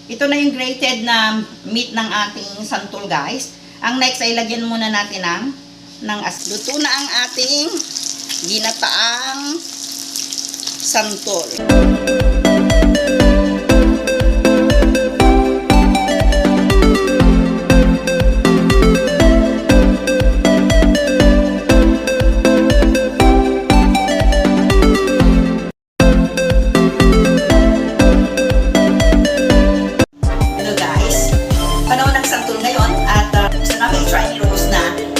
Ito na yung grated na meat ng ating santol, guys. Ang next ay lagyan muna natin ng asin. Luto na ang ating ginataang santol.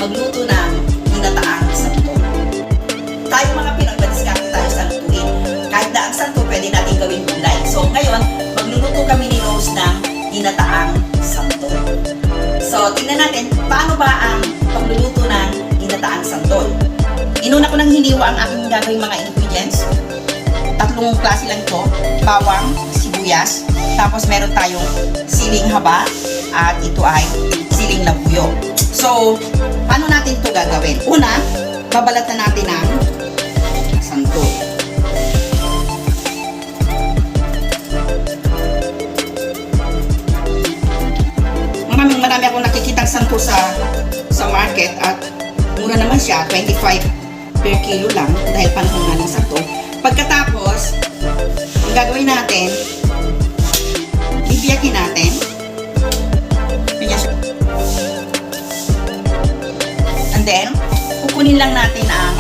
Magluto ng ginataang santol. Tayo mga Pinoy, madiskarte tayo sa lutuin. Kahit na ang santol, pwede natin gawin gulay. So ngayon, magluluto kami ni Rose ng ginataang santol. So tingnan natin, paano ba ang pagluluto ng ginataang santol? Inuna ko nang hiniwa ang aking gagawing mga ingredients. 3 klase lang ito. Bawang, sibuyas, tapos meron tayong siling haba, at ito ay siling labuyo. So, paano natin ito gagawin? Una, babalatan natin ang santol. Marami akong nakikitang santol sa market at mura naman siya, 25 per kilo lang dahil panahon nga ng santol. Pagkatapos, ang gagawin natin, bibiyakin natin. And then, kukunin lang natin ang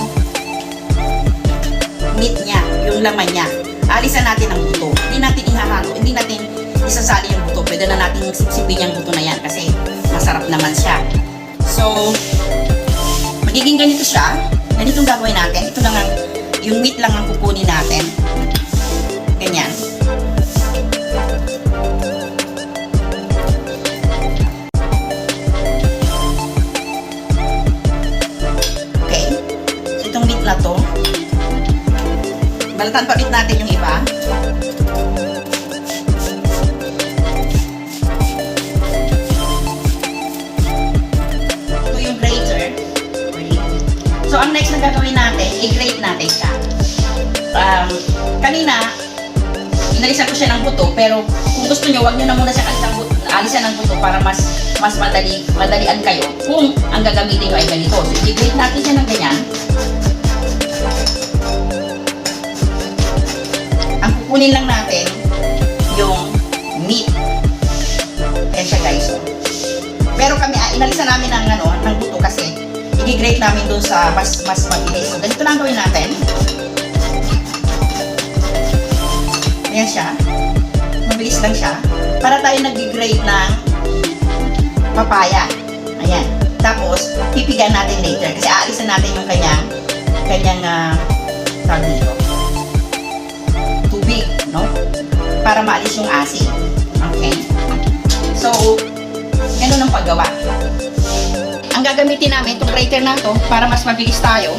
meat niya, yung laman niya. Alisan natin ang buto. Hindi natin ihahalo, hindi natin isasali yung buto. Pwede na natin sipsipin yung buto na yan kasi masarap naman siya. So, magiging ganito siya. Ganitong gagawin natin. Ito lang yung meat lang ang kukunin natin. Ganyan. Na to. Balatan pa ulit natin yung iba. Ito yung grater. So, ang next na gagawin natin, i-grate natin siya. Kanina, inalisan ko siya ng buto, pero kung gusto nyo, huwag nyo na muna siya alisan ng buto para mas madalian kayo kung ang gagamitin nyo ay ganito. So, i-grate natin siya ng ganyan. Kunin lang natin yung meat. Ayan siya, guys. Pero kami, inalisan namin ng buto kasi i-grate namin doon sa mas mabilis. So, ganito lang gawin natin. Ayan siya. Mabilis lang siya. Para tayo nag-grate ng papaya. Ayan. Tapos, pipigan natin later. Kasi aalisan natin yung kanyang tawag dito. Tubig, no? Para maalis yung asin. Okay? So, ganun ang paggawa. Ang gagamitin namin, itong grater na to, para mas mabilis tayo.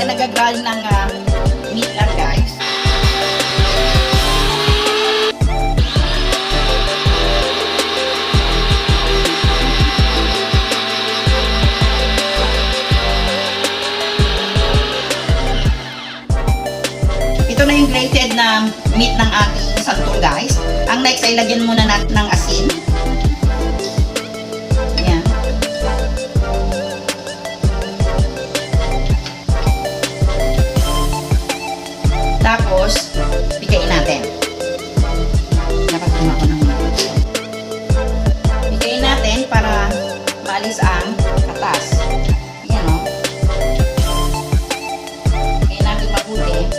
Nagagraling ng meat lang, guys. Ito na yung grated na meat ng ating santol, guys. Ang next ay lagyan muna natin ng asin. Tapos, pigain natin. Dapat ako ng pigain natin para maalis ang katas. Ayan, o. Pigain natin mabuti.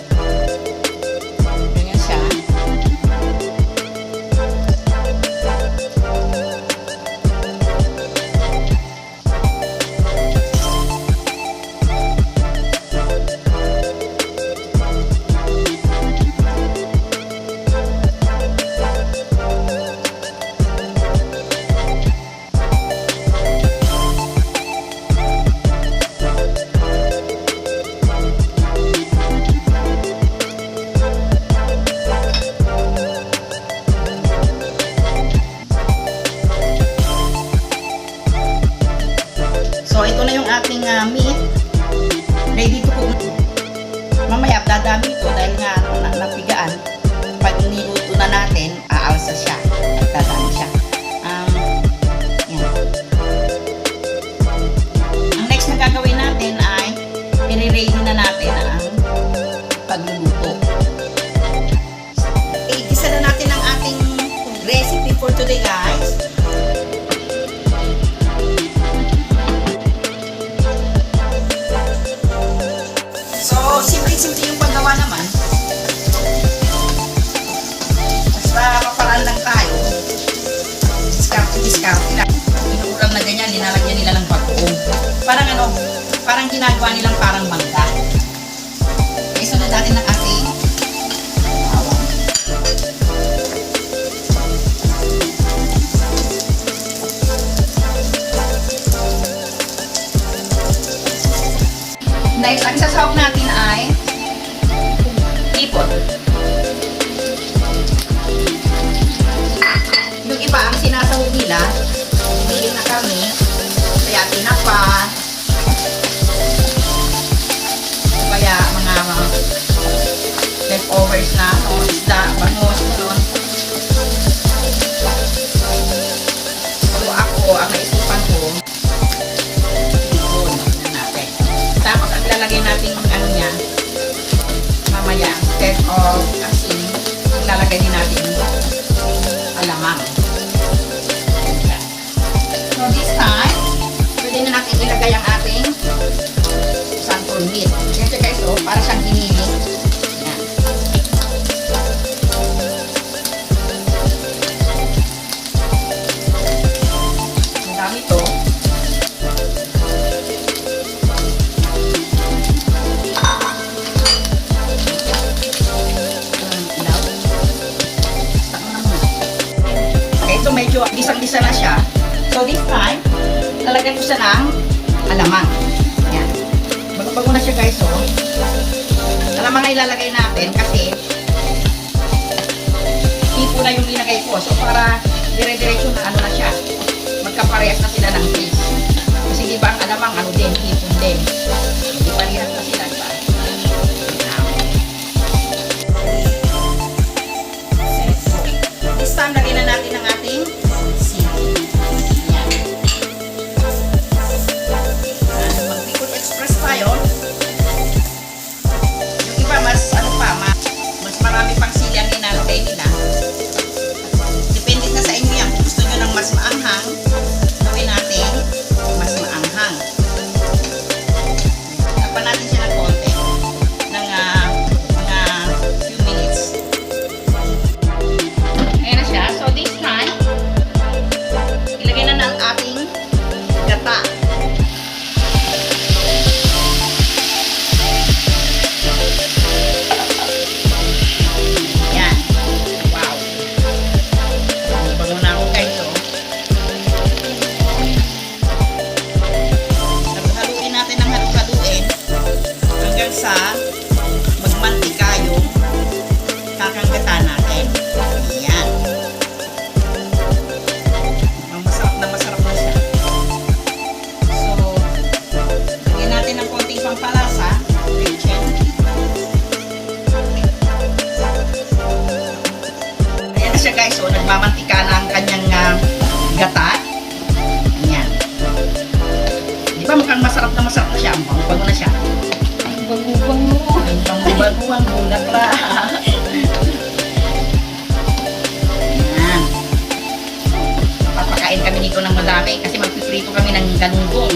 Ganyan siya. i-ready na natin ang pagluluto. Igisa na natin ang ating recipe for today, guys. So, simple-simple yung paggawa naman. Basta maparaan lang tayo. Discarte lang. Inuulam na ganyan, linalagyan nila ng bagoong. Parang ano, parang ginagawa nilang parang mangga. Okay, sunod natin ng ating bawang. Next, ang sasawag natin ay ipon. Yung iba, ang sinasawag nila, bili na kami, kaya tinapa, kaya mga leftovers na isda, bangus, gano'n. So ako, ang naisipan ko, ipon natin. Tapos ang lalagay natin yung ano niya, mamaya, instead of asin, lalagay din natin alamang. So this time, pwede na natin ilagay ang ating santol meat. Yan siya guys, oh, para siyang ginili. Yan. Ang dami to. Okay, ito medyo gisang-gisa na siya. So this time, lalagyan ko siya ng alamang. Yan. Magpago na siya guys, oh. Alamang ay ilalagay natin kasi tipo na yung linagay ko. So para dire-diretso na ano na siya. Magkaparehas na sila ng taste. Kasi di ba ang alamang ano din, hipon din. Di parehas na sila, di ba? This time, lagyan na natin ang ating sili. Tayo. Yung iba mas ano pa, mas marami pang sili ang inalagay nila. Depende na sa inyo yan. Kung gusto nyo ng mas maanghang, gawin natin mas maanghang. Tapan natin siya ng konti ng mga few minutes. Ayan na siya. So this time, ilagay na ng ating gata. Sa magmantika yung kakanggatan natin. Ayan. Masarap na siya. So, lagyan natin ng konting pampalasa. Ayan na siya guys. So, nagmamantika na ang kanyang gata. Ayan. Di ba mukhang masarap na siya? Ang bago na siya. Bangu-bangu. Bangu-bangu ang bulakla. Ayan. Papakain kami nito ng madami kasi magpiprito kami ng galunggong.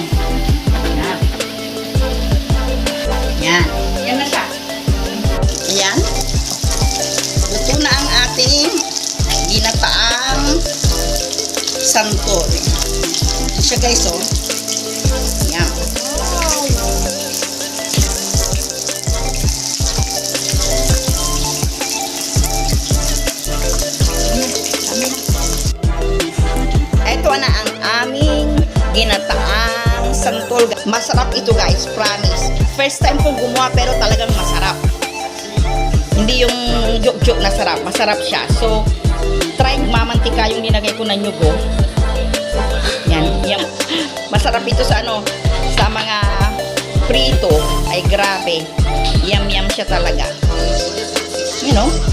Ayan. Ayan. Ayan na siya. Ayan. Luto na ang ating ginataang santol. Ayan siya guys, oh. Ayan. Ito na ang aming ginataang santol. Masarap ito guys, promise. First time kong gumawa pero talagang masarap. Hindi yung joke-joke na sarap. Masarap siya. So, try mamantika yung linagay ko na nyugo. Yan. Masarap ito sa ano, sa mga prito. Ay grabe. Yum siya talaga. You know?